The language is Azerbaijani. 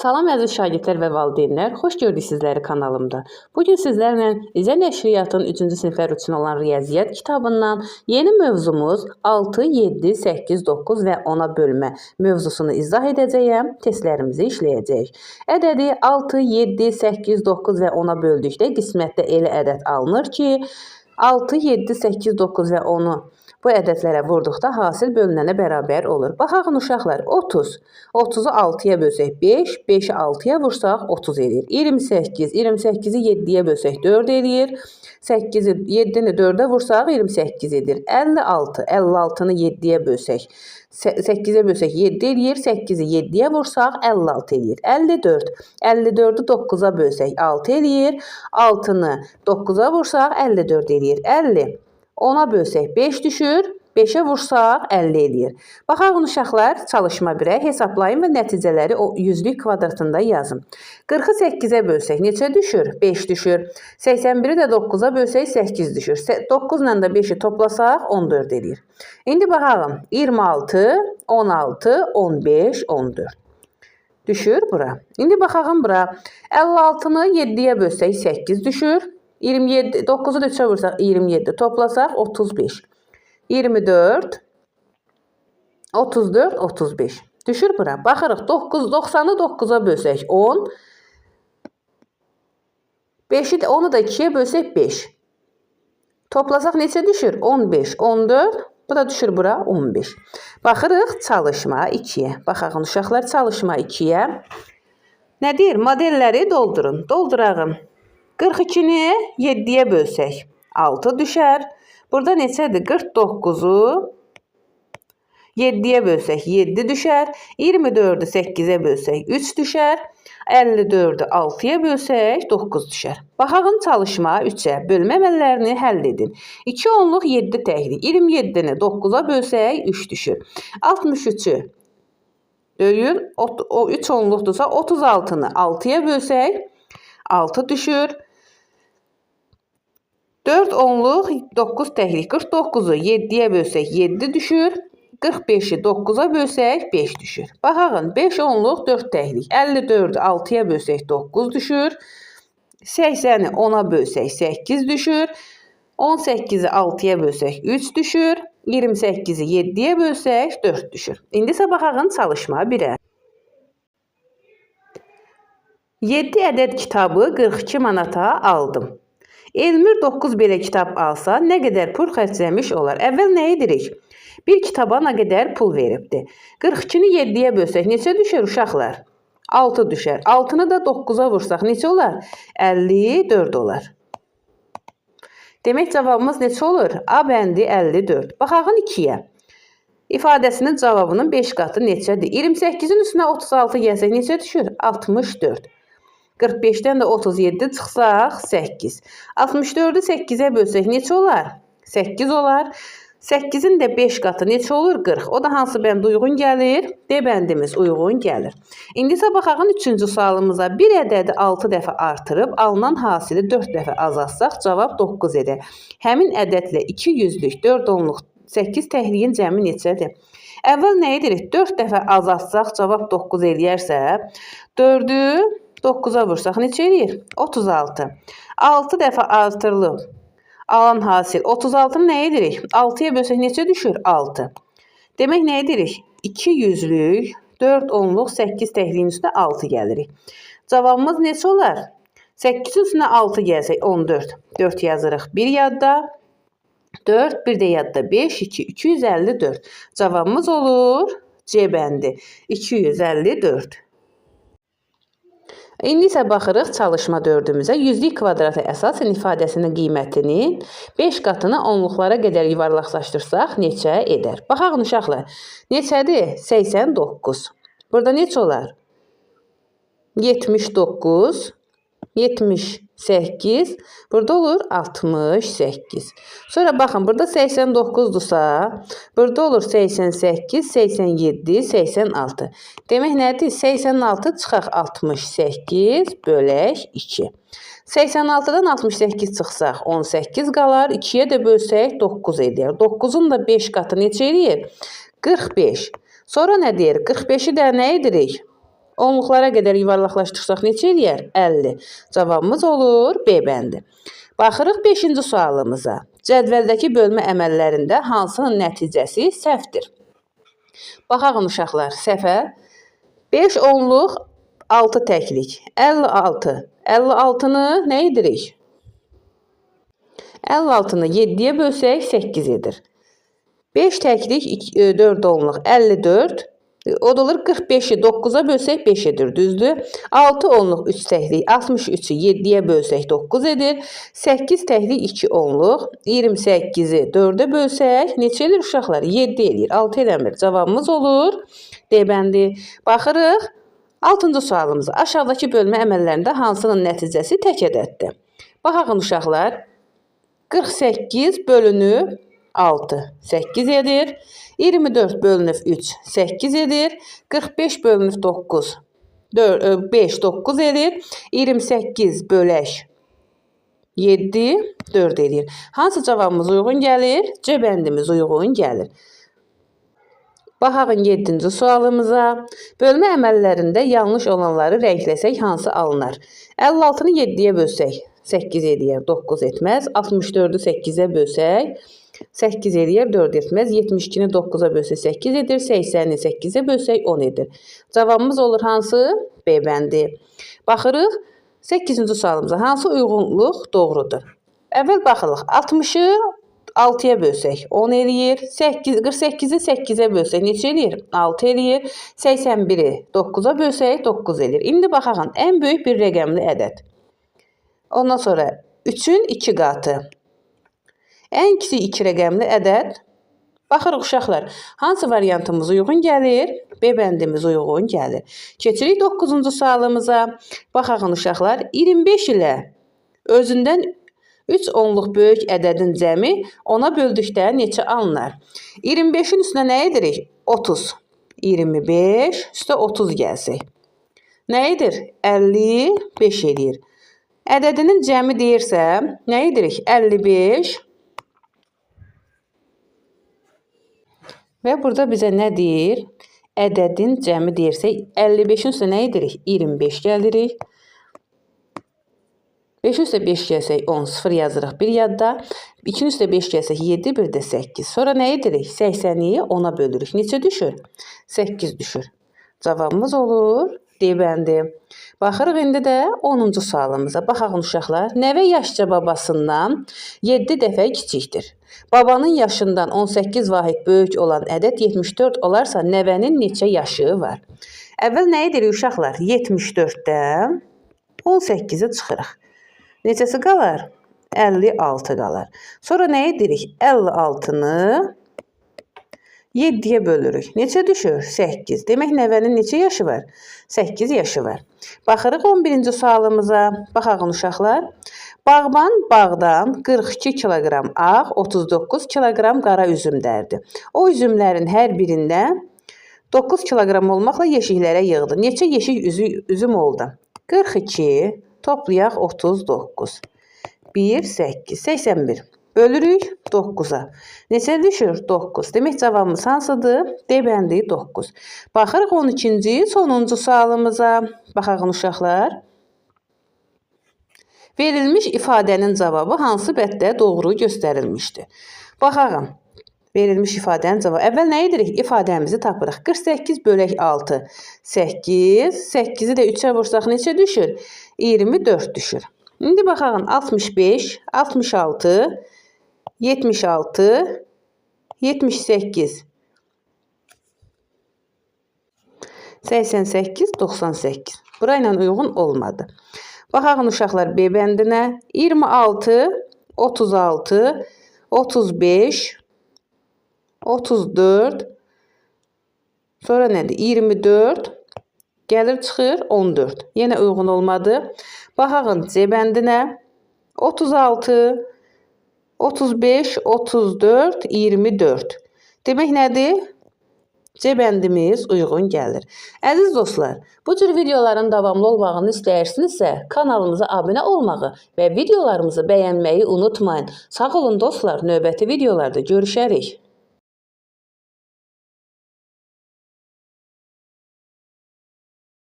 Salam əziz şagirdlər və valideynlər, xoş gördük sizləri kanalımda. Bugün sizlərlə İzə Nəşriyyatın 3-cü siniflər üçün olan riyaziyyat kitabından yeni mövzumuz 6, 7, 8, 9 və 10-a bölmə mövzusunu izah edəcəyəm, testlərimizi işləyəcəyik. Ədədi 6, 7, 8, 9 və 10-a böldükdə qismətdə elə ədəd alınır ki, 6, 7, 8, 9 və 10-u bu ədədlərə vurduqda hasil bölünənə bərabər olur. Baxın uşaqlar, 30. 30-u 6-ya bölsək 5, 5-i 6-ya vursaq 30 edir. 28, 28-i 7-yə bölsək 4 edir. 8-i 7-ni 4-ə vursaq 28 edir. 56, 56-nı 7-yə bölsək 8-ə bölsək 7 edir. 8-i 7-yə vursaq 56 edir. 54, 54-ü 9-a bölsək 6 edir. 6-nı 9-a vursaq 54 edir. 50. 10-a bölsək 5 düşür, 5-ə vursaq 50 edir. Baxaq uşaqlar, çalışma 1-ə hesablayın və nəticələri o yüzlük kvadratında yazın. 40-ı 8-ə bölsək neçə düşür? 5 düşür. 81-i də 9-a bölsək 8 düşür. 9 ilə də 5-i toplasaq 14 edir. İndi baxalım, 26, 16, 15, 14. Düşür bura. İndi baxalım bura. 56-nı 7-yə bölsək 8 düşür. 27, 9-u da 3-ə vursaq 27, toplasaq 35. 24, 34, 35. Düşür bura. Baxırıq, 90-ı 9-a bölsək 10. 10-u da 2-yə bölsək 5. Toplasaq neçə düşür? 15, 14, bu da düşür bura 15. Baxırıq, çalışma 2-yə. Baxaq uşaqlar, çalışma 2-yə. Nə deyir? Modelləri doldurun. Doldurağım. 42-ni 7-yə bölsək 6 düşər. Burada neçədir? 49-u 7-yə bölsək 7 düşər. 24-ü 8-ə bölsək 3 düşər. 54-ü 6-ya bölsək 9 düşər. Baxağın çalışma 3-ə. Bölmə əməllərini həll edin. 2 onluq 7 təklik. 27-ni 9-a bölsək 3 düşür. 63-ü bölür. O 3 onluqdursa 36-nı 6-ya bölsək 6 düşür. 4 onluq 9 təklik. 49-u 7-yə bölsək 7 düşür. 45-i 9-a bölsək 5 düşür. Baxın, 5 onluq 4 təklik. 54-ü 6-ya bölsək 9 düşür. 80-i 10-a bölsək 8 düşür. 18-i 6-ya bölsək 3 düşür. 28-i 7-yə bölsək 4 düşür. İndi isə baxın çalışma 1-ə. 7 ədəd kitabı 42 manata aldım. Elmir 9 belə kitab alsa nə qədər pul xərcləmiş olar? Əvvəl nə edirik? Bir kitaba nə qədər pul veribdi? 42-ni 7-yə bölsək neçə düşər uşaqlar? 6 düşər. 6-nı da 9-a vursaq neçə olar? 54 olar. Demək cavabımız neçə olur? A bəndi 54. Baxağın 2-yə. İfadəsinin cavabının 5 qatı neçədir? 28-in üstünə 36 gəlsək neçə düşür? 64. 45-dən də 37 çıxsaq 8. 64-ü 8-ə bölsək neçə olar? 8 olar. 8-in də 5 qatı neçə olur? 40. O da hansı bənd uyğun gəlir? D bəndimiz uyğun gəlir. İndi isə baxağın 3-cü sualımıza. Bir ədədi 6 dəfə artırıb alınan hasili 4 dəfə azaltsaq cavab 9 edər. Həmin ədədlə 2 yüzlük, 4 onluq, 8 təkliyin cəmi neçədir? Əvvəl nə edirik? 4 dəfə azaltsaq cavab 9 edərsə, 4-ü 9-a vursaq neçə edir? 36. 6 dəfə artırılıb alan hasil 36-nı nə edirik? 6-ya bölsək neçə düşür? 6. Demək nə edirik? 2 yüzlük, 4 onluq, 8 təkliyin üstünə 6 gəlirik. Cavabımız neçə olar? 8-in üstünə 6 gəlsək 14. 4 yazırıq. 1 yadda. 4, bir də yadda 5, 2, 254. Cavabımız olur C bəndi. 254. İndi isə baxırıq çalışma 4-ümüzə. Yüzlük kvadrata əsasən ifadəsinin qiymətinin 5 qatını onluqlara qədər yuvarlaqlaşdırsaq neçə edər? Baxaq uşaqlar. Neçədir? 89. Burada neçə olar? 79, 78, burada olur 68. Sonra baxın, burada 89-dursa, burada olur 88, 87, 86. Demək nədir? 86 çıxaq 68 bölək 2. 86-dan 68 çıxsaq 18 qalar, 2-yə də bölsək 9 edir. 9-un da 5 qatı neçə edir? 45. Sonra nə deyir? 45-i də nə edirik? Onluqlara qədər yuvarlaqlaşdırsaq neçə eləyər? 50. Cavabımız olur B bəndi. Baxırıq 5-ci sualımıza. Cədvəldəki bölmə əməllərində hansının nəticəsi səhvdir? Baxaq uşaqlar, səhvə. 5 onluq 6 təklik. 56. 56-nı nə edirik? 56-nı 7-yə bölsək 8 edir. 5 təklik 4 onluq 54. O da olur 45'i 9'a bölsək 5 edir, düzdür? 6 onluq 3 təklik 63'ü 7'yə bölsək 9 edir. 8 təklik 2 onluq 28'i 4'ə bölsək neçə edir uşaqlar? 7 edir. 6 eləmir. Cavabımız olur D bəndi. Baxırıq 6-cı sualımıza. Aşağıdakı bölmə əməllərində hansının nəticəsi tək ədəddir? Baxın uşaqlar. 48 bölünüb 6 8 edir. 24 bölünüb 3 8 edir. 45 bölünüb 9 5 9 edir. 28 bölək 7 4 edir. Hansı cavabımız uyğun gəlir? C bəndimiz uyğun gəlir. Baxın 7-ci sualımıza. Bölmə əməllərində yanlış olanları rəngləsək hansı alınır? 56-nı 7-yə bölsək 8 eləyər, 9 etməz. 64'ü 8'ə bölsək 8 eləyər, 4 etməz. 72'ni 9'a bölsək 8 edir. 80'i 8'ə bölsək 10 edir. Cavabımız olur hansı? B bəndi. Baxırıq 8-ci sualımıza. Hansı uyğunluq doğrudur? Əvvəl baxırıq. 60'ı 6'ya bölsək 10 eləyir. 48'i 8'ə bölsək neçə eləyir? 6 eləyir. 81'i 9'a bölsək 9 eləyir. İndi baxaq ən böyük bir rəqəmli ədəd. Ondan sonra 3'ün 2 qatı. Ən kiçik 2 rəqəmli ədəd. Baxırıq uşaqlar, hansı variantımız uyğun gəlir? B bəndimiz uyğun gəlir. Keçirik 9-cu sualımıza. Baxın uşaqlar, 25 ilə özündən 3 onluq böyük ədədin cəmi ona böldükdə neçə alınır? 25'in üstünə nə edirik? 30. 25 üstə 30 gəlsək. Nə edir? 55 edir. Ədədinin cəmi deyirsə, nə edirik? 55. Və burada bizə nə deyir? Ədədin cəmi deyirsək, 55'in üstə nə edirik? 25 gəlirik. 5 üstə 5 gəlsək 10, 0 yazırıq bir yadda. 2 üstə 5 gəlsək 7, bir də 8. Sonra nə edirik? 80'i 10'a bölürük. Neçə düşür? 8 düşür. Cavabımız olur D bəndi. Baxırıq indi də 10-cu sualımıza. Baxaq uşaqlar. Nəvə yaşca babasından 7 dəfə kiçikdir. Babanın yaşından 18 vahid böyük olan ədəd 74 olarsa nəvənin neçə yaşı var? Əvvəl nə edirik uşaqlar? 74'dən 18'i çıxırıq. Neçəsi qalar? 56 qalar. Sonra nə edirik? 56'nı 7'yə bölürük. Neçə düşür? 8. Demək nəvənin neçə yaşı var? 8 yaşı var. Baxırıq 11-ci sualımıza. Baxaq uşaqlar. Bağban bağdan 42 kiloqram ağ, 39 kiloqram qara üzüm dərdi. O üzümlərin hər birindən 9 kiloqram olmaqla yeşiklərə yığdı. Neçə yeşik üzüm oldu? 42 toplayaq 39. 1, 8, 81. Bölürük 9'a. Neçə düşür? 9. Demək cavabımız hansıdır? D bəndi 9. Baxırıq 12-ci sonuncu sualımıza. Baxaq uşaqlar. Verilmiş ifadənin cavabı hansı bənddə doğru göstərilmişdir? Baxaq. Verilmiş ifadənin cavabı. Əvvəl nə edirik? İfadəmizi tapırıq. 48 bölək 6. 8. 8'i də 3'ə vursaq neçə düşür? 24 düşür. İndi baxaq. 65, 66, 76, 78, 88, 98. Burayla uyğun olmadı. Baxaq uşaqlar B bəndinə. 26, 36, 35, 34, sonra nədir? 24, gəlir çıxır 14. Yenə uyğun olmadı. Baxaq C bəndinə. 36, 35, 34, 24. Demək nədir? C bəndimiz uyğun gəlir. Əziz dostlar, bu cür videoların davamlı olmağını istəyirsinizsə, kanalımıza abunə olmağı və videolarımızı bəyənməyi unutmayın. Sağ olun dostlar, növbəti videolarda görüşərik.